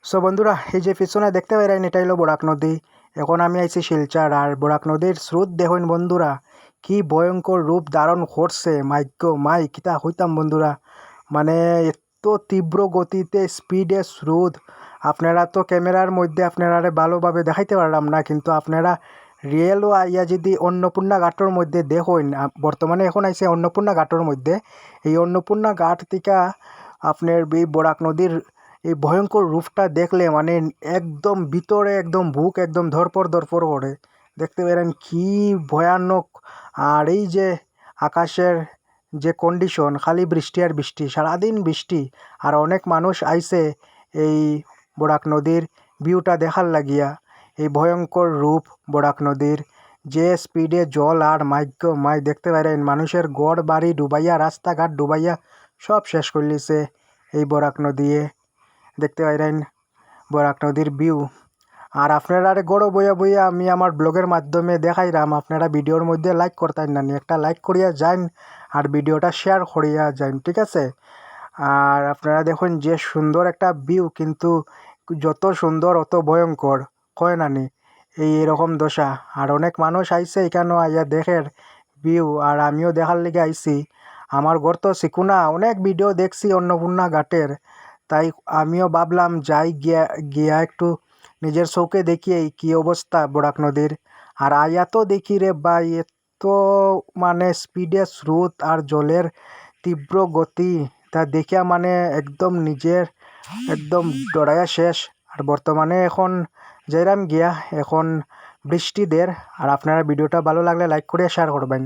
So বন্ধুরা, এই যে পিছনে দেখতে পাইলেন এটা হলো বরাক নদী। এখন আমি আইছি শিলচর, আর বরাক নদীর স্রোত দেখুন বন্ধুরা, কি ভয়ঙ্কর রূপ ধারণ করছে। মাইক্য মাই কিতা হইতাম বন্ধুরা, মানে এত তীব্র গতিতে স্পিডে স্রোত। আপনারা তো ক্যামেরার মধ্যে আপনারা ভালোভাবে দেখাইতে পারলাম না, কিন্তু আপনারা রিয়েলও আইয়া যদি অন্নপূর্ণা ঘাটর মধ্যে দেখুন। বর্তমানে এখন আইছে অন্নপূর্ণা ঘাটর মধ্যে। এই অন্নপূর্ণা ঘাট থেকে আপনার এই বরাক নদীর এই ভয়ঙ্কর রূপটা দেখলে মানে একদম ভিতরে একদম বুক একদম ধরপড় ধরপড় করে। দেখতে পেলেন কি ভয়ানক। আর এই যে আকাশের যে কন্ডিশন, খালি বৃষ্টি আর বৃষ্টি, সারাদিন বৃষ্টি। আর অনেক মানুষ আইছে এই বরাক নদীর ভিউটা দেখার লাগিয়া। এই ভয়ঙ্কর রূপ বরাক নদীর, যে স্পিডে জল আর মাইক্য মাই দেখতে পারেন মানুষের গড় বাড়ি ডুবাইয়া, রাস্তাঘাট ডুবাইয়া সব শেষ করলিছে এই বরাক নদীয়ে। দেখতে পাইলেন বরাক নদীর ভিউ। আর আপনারা গড় বইয়া বইয়া আমি আমার ব্লগের মাধ্যমে দেখাইলাম, আপনারা ভিডিওর মধ্যে লাইক করতেন না, একটা লাইক করিয়া যান আর ভিডিওটা শেয়ার করিয়া যান, ঠিক আছে? আর আপনারা দেখুন যে সুন্দর একটা ভিউ, কিন্তু যত সুন্দর অত ভয়ঙ্কর, কয় নানি এই এরকম দশা। আর অনেক মানুষ আইছে এখানেও আইয়া দেখের ভিউ, আর আমিও দেখার লেগে আইছি। আমার ঘর তো সিকুনা, অনেক ভিডিও দেখছি অন্নপূর্ণা ঘাটের, তাই আমিও ভাবলাম যাই গিয়া গিয়া একটু নিজের চোখে দেখি এই কী অবস্থা বরাক নদীর। আর আয়া তো দেখি রে ভাই, এত মানে স্পিডে স্রোত আর জলের তীব্র গতি, তা দেখিয়া মানে একদম নিজের একদম ডরাইয়া শেষ। আর বর্তমানে এখন যাইরাম গিয়া এখন বৃষ্টি দের। আর আপনারা ভিডিওটা ভালো লাগলে লাইক করে শেয়ার করবেন।